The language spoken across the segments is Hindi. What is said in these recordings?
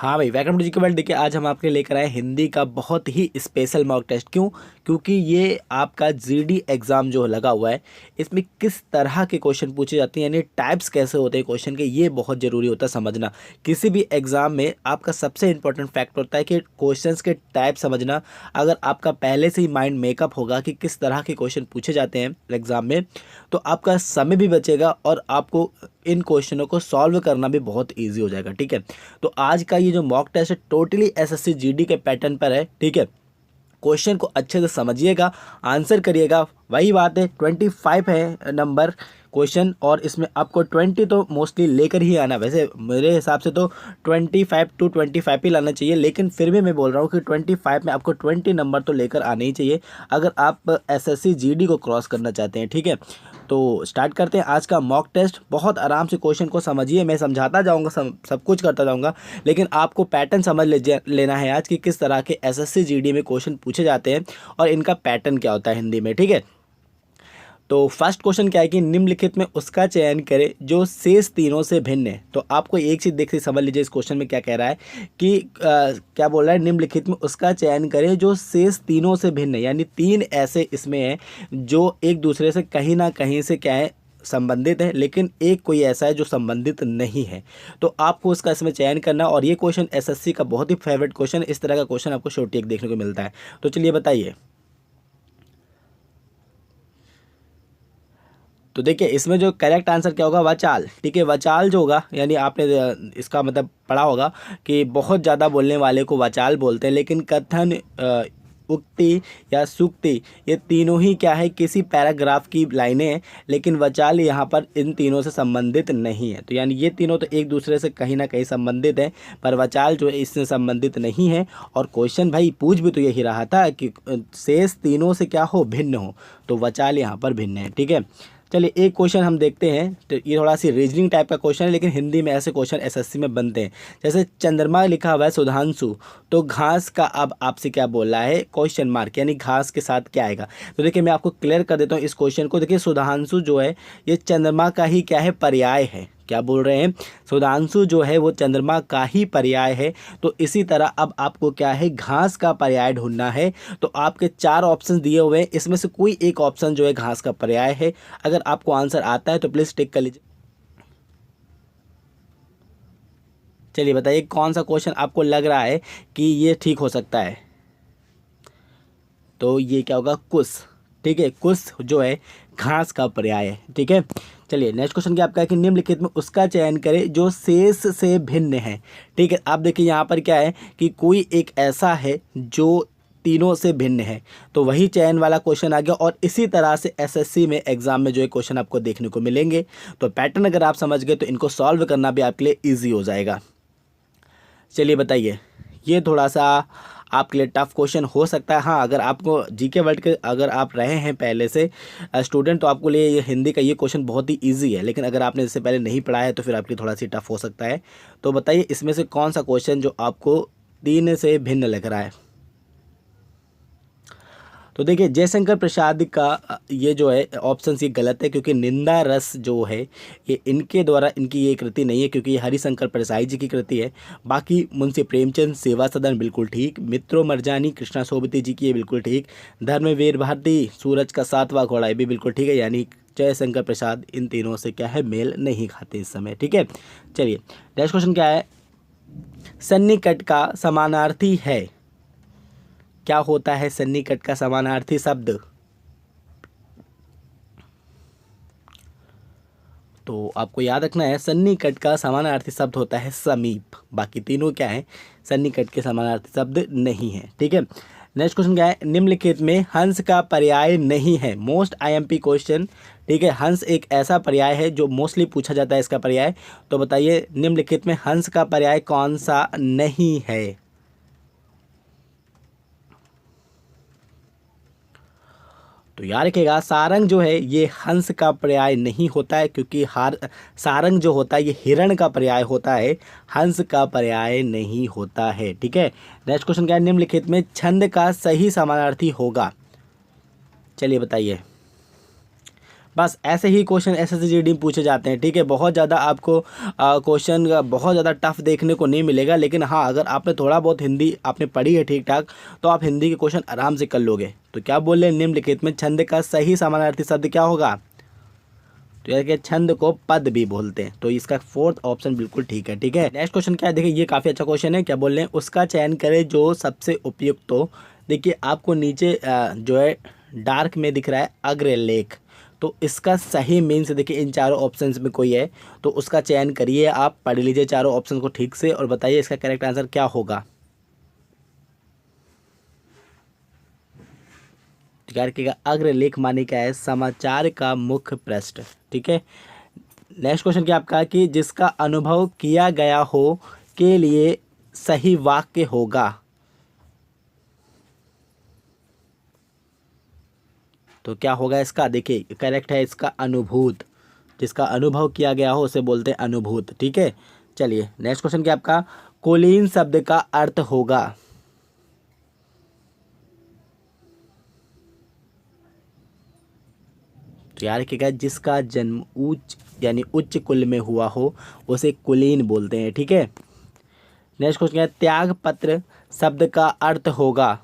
हाँ भाई, वेलकम टू जीके वर्ल्ड। देखिए आज हम आपके लिए लेकर आए हिंदी का बहुत ही स्पेशल मॉक टेस्ट। क्यों? क्योंकि ये आपका जीडी एग्ज़ाम जो लगा हुआ है, इसमें किस तरह के क्वेश्चन पूछे जाते हैं, यानी टाइप्स कैसे होते हैं क्वेश्चन के, ये बहुत ज़रूरी होता है समझना। किसी भी एग्ज़ाम में आपका सबसे इंपॉर्टेंट फैक्ट होता है कि क्वेश्चंस के टाइप समझना। अगर आपका पहले से ही माइंड मेकअप होगा कि किस तरह के क्वेश्चन पूछे जाते हैं एग्ज़ाम में, तो आपका समय भी बचेगा और आपको इन क्वेश्चनों को सॉल्व करना भी बहुत ईजी हो जाएगा। ठीक है, तो आज का ये जो मॉक टेस्ट है टोटली एसएससी जीडी के पैटर्न पर है। ठीक है, क्वेश्चन को अच्छे से समझिएगा, आंसर करिएगा। वही बात है, 25 है नंबर क्वेश्चन और इसमें आपको 20 तो मोस्टली लेकर ही आना। वैसे मेरे हिसाब से तो 25 टू 25 ही लाना चाहिए, लेकिन फिर भी मैं बोल रहा हूँ कि 25 में आपको 20 नंबर तो लेकर आने ही चाहिए अगर आप एसएससी जीडी को क्रॉस करना चाहते हैं। ठीक है, तो स्टार्ट करते हैं आज का मॉक टेस्ट। बहुत आराम से क्वेश्चन को समझिए, मैं समझाता जाऊँगा, सब कुछ करता जाऊँगा, लेकिन आपको पैटर्न समझ लेना है आज कि किस तरह के एसएससी जीडी में क्वेश्चन पूछे जाते हैं और इनका पैटर्न क्या होता है हिंदी में। ठीक है, तो फर्स्ट क्वेश्चन क्या है कि निम्नलिखित में उसका चयन करें जो शेष तीनों से भिन्न है। तो आपको एक चीज़ देख के समझ लीजिए इस क्वेश्चन में क्या कह रहा है कि क्या बोल रहा है, निम्नलिखित में उसका चयन करें जो शेष तीनों से भिन्न है, यानी तीन ऐसे इसमें हैं जो एक दूसरे से कहीं ना कहीं से क्या है, संबंधित है, लेकिन एक कोई ऐसा है जो संबंधित नहीं है। तो आपको उसका इसमें चयन करना, और ये क्वेश्चन एसएससी का बहुत ही फेवरेट क्वेश्चन, इस तरह का क्वेश्चन आपको शॉर्ट टिक देखने को मिलता है। तो चलिए बताइए। तो देखिए इसमें जो करेक्ट आंसर क्या होगा, वचाल। ठीक है, वचाल जो होगा, यानी आपने इसका मतलब पढ़ा होगा कि बहुत ज़्यादा बोलने वाले को वचाल बोलते हैं, लेकिन कथन, उक्ति या सूक्ति, ये तीनों ही क्या है, किसी पैराग्राफ की लाइनें हैं, लेकिन वचाल यहाँ पर इन तीनों से संबंधित नहीं है। तो यानी ये तीनों तो एक दूसरे से कहीं ना कहीं संबंधित हैं, पर वचाल जो है इससे संबंधित नहीं है। और क्वेश्चन भाई पूछ भी तो यही रहा था कि शेष तीनों से क्या हो, भिन्न हो, तो वचाल यहाँ पर भिन्न है। ठीक है, चलिए एक क्वेश्चन हम देखते हैं। तो ये थोड़ा सी रीजनिंग टाइप का क्वेश्चन है, लेकिन हिंदी में ऐसे क्वेश्चन एसएससी में बनते हैं। जैसे चंद्रमा लिखा हुआ है सुधांशु, तो घास का अब आपसे क्या बोल रहा है, क्वेश्चन मार्क, यानी घास के साथ क्या आएगा। तो देखिए मैं आपको क्लियर कर देता हूँ इस क्वेश्चन को। देखिए सुधांशु जो है ये चंद्रमा का ही क्या है, पर्याय है। क्या बोल रहे हैं, सुधांशु जो है वो चंद्रमा का ही पर्याय है। तो इसी तरह अब आपको क्या है, घास का पर्याय ढूंढना है। तो आपके चार ऑप्शन दिए हुए हैं, इसमें से कोई एक ऑप्शन जो है घास का पर्याय है। अगर आपको आंसर आता है तो प्लीज़ टिक कर लीजिए। चलिए बताइए कौन सा क्वेश्चन आपको लग रहा है कि ये ठीक हो सकता है। तो ये क्या होगा, कुश। ठीक है, कुश जो है घास का पर्याय है। ठीक है, चलिए नेक्स्ट क्वेश्चन क्या आपका है कि निम्नलिखित में उसका चयन करें जो शेष से भिन्न है। ठीक है, आप देखिए यहाँ पर क्या है कि कोई एक ऐसा है जो तीनों से भिन्न है, तो वही चयन वाला क्वेश्चन आ गया। और इसी तरह से एसएससी में एग्जाम में जो है क्वेश्चन आपको देखने को मिलेंगे। तो पैटर्न अगर आप समझ गए तो इनको सॉल्व करना भी आपके लिए ईजी हो जाएगा। चलिए बताइए, ये थोड़ा सा आपके लिए टफ क्वेश्चन हो सकता है। हाँ, अगर आपको जीके वर्ल्ड के अगर आप रहे हैं पहले से स्टूडेंट, तो आपको लिए ये हिंदी का ये क्वेश्चन बहुत ही इजी है, लेकिन अगर आपने इससे पहले नहीं पढ़ा है तो फिर आपके लिए थोड़ा सी टफ हो सकता है। तो बताइए इसमें से कौन सा क्वेश्चन जो आपको तीन से भिन्न लग रहा है। तो देखिए जयशंकर प्रसाद का ये जो है ऑप्शन ये गलत है, क्योंकि निंदा रस जो है ये इनके द्वारा इनकी ये कृति नहीं है, क्योंकि ये हरिशंकर प्रसाद जी की कृति है। बाकी मुंशी प्रेमचंद, सेवा सदन बिल्कुल ठीक, मित्रो मरजानी, कृष्णा सोबती जी की ये बिल्कुल ठीक, धर्मवीर भारती, सूरज का सातवां घोड़ा ये भी बिल्कुल ठीक है। यानी जयशंकर प्रसाद इन तीनों से क्या है, मेल नहीं खाते इस समय। ठीक है, चलिए नेक्स्ट क्वेश्चन क्या है, सन्निकट का समानार्थी है। क्या होता है सन्निकट का समानार्थी शब्द। तो आपको याद रखना है सन्निकट का समानार्थी शब्द होता है समीप। बाकी तीनों क्या है, सन्निकट के समानार्थी शब्द नहीं है। ठीक है, नेक्स्ट क्वेश्चन क्या है, निम्नलिखित में हंस का पर्याय नहीं है। Most IMP question. ठीक है, हंस एक ऐसा पर्याय है जो मोस्टली पूछा जाता है इसका पर्याय। तो बताइए निम्नलिखित में हंस का पर्याय कौन सा नहीं है। तो याद रखिएगा सारंग जो है ये हंस का पर्याय नहीं होता है, क्योंकि सारंग जो होता है ये हिरण का पर्याय होता है, हंस का पर्याय नहीं होता है। ठीक है, नेक्स्ट क्वेश्चन क्या है, निम्नलिखित में छंद का सही समानार्थी होगा। चलिए बताइए। बस ऐसे ही क्वेश्चन एसएससी जीडी में पूछे जाते हैं, ठीक है। बहुत ज़्यादा आपको क्वेश्चन बहुत ज़्यादा टफ देखने को नहीं मिलेगा, लेकिन हाँ अगर आपने थोड़ा बहुत हिंदी आपने पढ़ी है ठीक ठाक तो आप हिंदी के क्वेश्चन आराम से कर लोगे। तो क्या बोल रहे हैं, निम्नलिखित में छंद का सही समानार्थी शब्द क्या होगा? तो यार कि छंद को पद भी बोलते हैं, तो इसका फोर्थ ऑप्शन बिल्कुल ठीक है, ठीक है। नेक्स्ट क्वेश्चन क्या है, देखिए ये काफ़ी अच्छा क्वेश्चन है। क्या बोल रहे हैं, उसका चयन करें जो सबसे उपयुक्त हो। देखिए आपको नीचे जो है डार्क में दिख रहा है अग्रलेख, तो इसका सही मीन्स देखिए इन चारों ऑप्शंस में कोई है तो उसका चयन करिए, आप पढ़ लीजिए चारों ऑप्शन को ठीक से और बताइए इसका करेक्ट आंसर क्या होगा। याद रखिएगा अग्रलेख माने क्या है, समाचार का मुख्य पृष्ठ, ठीक है। नेक्स्ट क्वेश्चन क्या आपका कि जिसका अनुभव किया गया हो के लिए सही वाक्य होगा। तो क्या होगा इसका, देखिए करेक्ट है इसका अनुभूत, जिसका अनुभव किया गया हो उसे बोलते हैं अनुभूत, ठीक है। चलिए नेक्स्ट क्वेश्चन क्या आपका, कुलीन शब्द का अर्थ होगा। तो याद रखिएगा जिसका जन्म उच्च यानी उच्च कुल में हुआ हो उसे कुलीन बोलते हैं, ठीक है। नेक्स्ट क्वेश्चन क्या है, त्याग पत्र शब्द का अर्थ होगा।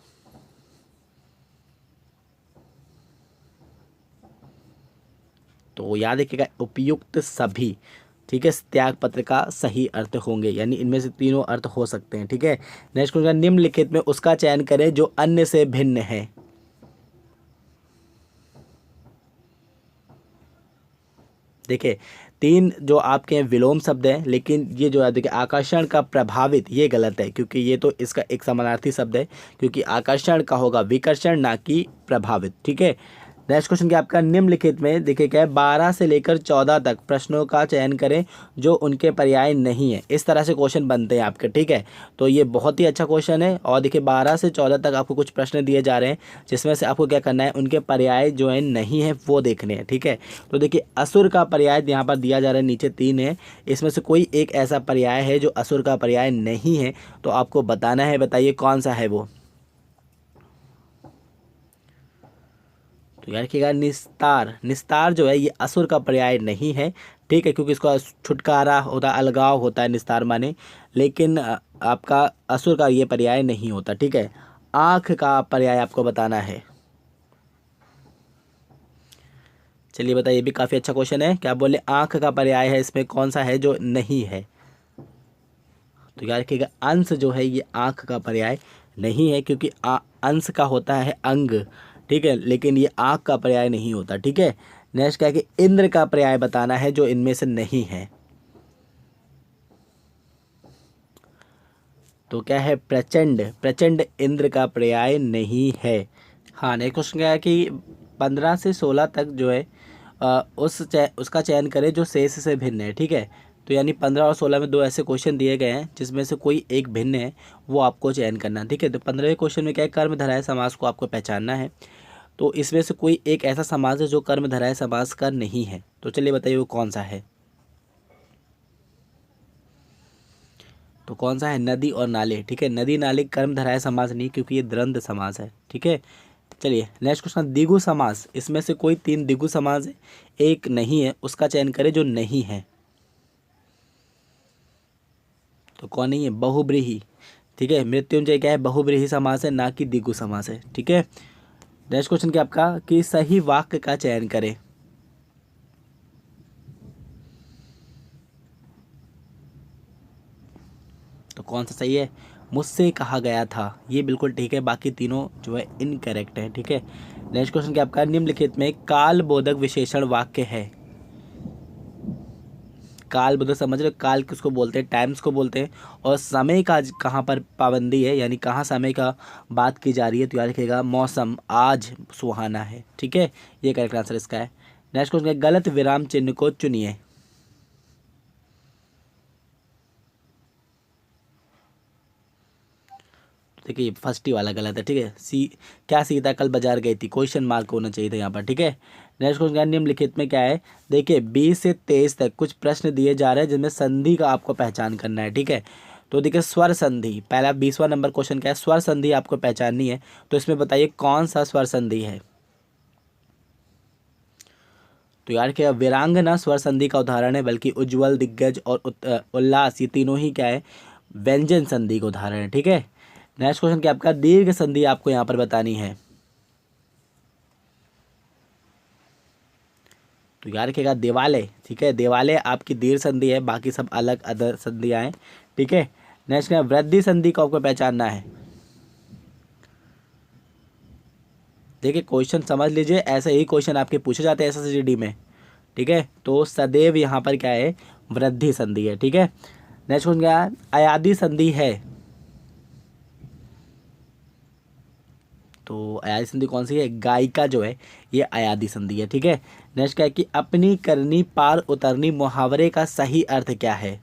तो याद रखिएगा उपयुक्त सभी, ठीक है, त्याग पत्र का सही अर्थ होंगे, यानी इनमें से तीनों अर्थ हो सकते हैं, ठीक है। नेक्स्ट क्वेश्चन, निम्नलिखित में उसका चयन करें जो अन्य से भिन्न है। देखिए तीन जो आपके विलोम शब्द हैं, लेकिन ये जो है देखिए आकर्षण का प्रभावित, ये गलत है क्योंकि ये तो इसका एक समानार्थी शब्द है, क्योंकि आकर्षण का होगा विकर्षण ना कि प्रभावित, ठीक है। नेक्स्ट क्वेश्चन क्या आपका, निम्नलिखित में देखिए क्या है 12 से लेकर 14 तक प्रश्नों का चयन करें जो उनके पर्याय नहीं है। इस तरह से क्वेश्चन बनते हैं आपके, ठीक है। तो ये बहुत ही अच्छा क्वेश्चन है और देखिए 12 से 14 तक आपको कुछ प्रश्न दिए जा रहे हैं जिसमें से आपको क्या करना है, उनके पर्याय जो है नहीं है वो देखने हैं, ठीक है। तो देखिए असुर का पर्याय यहाँ पर दिया जा रहा है, नीचे 3 है, इसमें से कोई एक ऐसा पर्याय है जो असुर का पर्याय नहीं है, तो आपको बताना है, बताइए कौन सा है वो। तो याद रखिएगा निस्तार, निस्तार जो है ये असुर का पर्याय नहीं है, ठीक है, क्योंकि इसका छुटकारा होता है, अलगाव होता है निस्तार माने, लेकिन आपका असुर का ये पर्याय नहीं होता, ठीक है। आँख का पर्याय आपको बताना है। चलिए बताइए, ये भी काफ़ी अच्छा क्वेश्चन है। क्या बोले आँख का पर्याय है, इसमें कौन सा है जो नहीं है। तो याद रखिएगा अंश जो है ये आँख का पर्याय नहीं है, क्योंकि अंश का होता है अंग, ठीक है, लेकिन ये आँख का पर्याय नहीं होता, ठीक है। नेक्स्ट क्या है कि इंद्र का पर्याय बताना है जो इनमें से नहीं है। तो क्या है, प्रचंड, प्रचंड इंद्र का पर्याय नहीं है। हाँ नेक्स्ट क्वेश्चन क्या है कि 15 से 16 तक जो है उसका चयन करें जो शेष से भिन्न है, ठीक है। तो यानी 15 और 16 में दो ऐसे क्वेश्चन दिए गए हैं जिसमें से कोई एक भिन्न है, वो आपको चयन करना है, ठीक है। तो 15वें क्वेश्चन में क्या है, कर्मधारय समास को आपको पहचानना है। तो इसमें से कोई एक ऐसा समास है जो कर्मधारय समास का नहीं है, तो चलिए बताइए वो कौन सा है। तो कौन सा है, नदी और नाले, ठीक है। नदी नाले कर्मधारय समास नहीं, क्योंकि ये द्वंद्व समास है, ठीक है। चलिए नेक्स्ट क्वेश्चन, द्विगु समास, इसमें से कोई 3 द्विगु समास है, एक नहीं है, उसका चयन करें जो नहीं है। तो कौन नहीं है, बहुब्रीही, ठीक है। मृत्युंजय क्या है, बहुब्रीही समास है ना कि द्विगु समास है, ठीक है। नेक्स्ट क्वेश्चन क्या आपका कि सही वाक्य का चयन करें। तो कौन सा सही है, मुझसे कहा गया था, ये बिल्कुल ठीक है, बाकी तीनों जो है इनकरेक्ट है, ठीक है। नेक्स्ट क्वेश्चन क्या आपका, निम्नलिखित में काल बोधक विशेषण वाक्य है। काल बोधक समझ रहे हो, काल किसको बोलते हैं, टाइम्स को बोलते हैं, और समय का कहाँ पर पाबंदी है, यानी कहाँ समय का बात की जा रही है, तो याद रखिएगा मौसम आज सुहाना है, ठीक है, ये करेक्ट आंसर इसका है। नेक्स्ट क्वेश्चन, गलत विराम चिन्ह को चुनिए। देखिए फर्स्ट ही वाला गलत है, ठीक है। क्या सीता कल बाजार गई थी, क्वेश्चन मार्क होना चाहिए था यहाँ पर, ठीक है। नेक्स्ट क्वेश्चन, निम्नलिखित में क्या है, देखिए 20 से 23 तक कुछ प्रश्न दिए जा रहे हैं जिनमें संधि का आपको पहचान करना है, ठीक है। तो देखिए स्वर संधि, पहला 20वां नंबर क्वेश्चन क्या है, स्वर संधि आपको पहचाननी है, तो इसमें बताइए कौन सा स्वर संधि है। तो यार क्या वीरांगना स्वर संधि का उदाहरण है, बल्कि उज्ज्वल, दिग्गज और उल्लास ये तीनों ही क्या है, व्यंजन संधि का उदाहरण है। ठीक है, नेक्स्ट क्वेश्चन क्या आपका, दीर्घ संधि आपको यहाँ पर बतानी है। तो यार क्या दिवाले, ठीक है, दिवाले आपकी दीर्घ संधि है, बाकी सब अलग अदर संधियाँ हैं। ठीक है, नेक्स्ट क्या, वृद्धि संधि को आपको पहचानना है। देखिए क्वेश्चन समझ लीजिए, ऐसे ही क्वेश्चन आपके पूछे जाते हैं एसएससीजीडी में। ठीक है, तो सदैव यहाँ पर क्या है, वृद्धि संधि है। ठीक है, नेक्स्ट क्वेश्चन क्या है, अयादी संधि है। तो अयादी संधि कौन सी है, गायिका जो है ये अयादी संधि है। ठीक है, नेक्स्ट क्या है कि अपनी करनी पार उतरनी मुहावरे का सही अर्थ क्या है।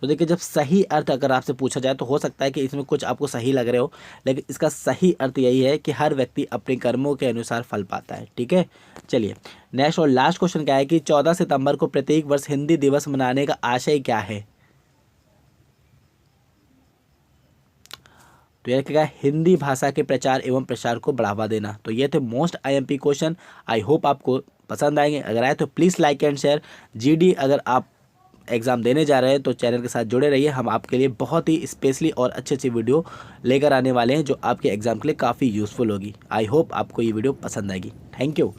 तो देखिए जब सही अर्थ अगर आपसे पूछा जाए तो हो सकता है कि इसमें कुछ आपको सही लग रहे हो, लेकिन इसका सही अर्थ यही है कि हर व्यक्ति अपने कर्मों के अनुसार फल पाता है। ठीक है, चलिए नेक्स्ट और लास्ट क्वेश्चन क्या है कि 14 सितंबर को प्रत्येक वर्ष हिंदी दिवस मनाने का आशय क्या है। तो यह क्या है, हिंदी भाषा के प्रचार एवं प्रसार को बढ़ावा देना। तो ये थे most IMP question. I hope आपको पसंद आएंगे। अगर आए तो please like and share. GD अगर आप एग्ज़ाम देने जा रहे हैं तो चैनल के साथ जुड़े रहिए, हम आपके लिए बहुत ही स्पेशली और अच्छी अच्छी वीडियो लेकर आने वाले हैं जो आपके एग्ज़ाम के लिए काफ़ी यूज़फुल होगी। आई होप आपको ये वीडियो पसंद आएगी। Thank you.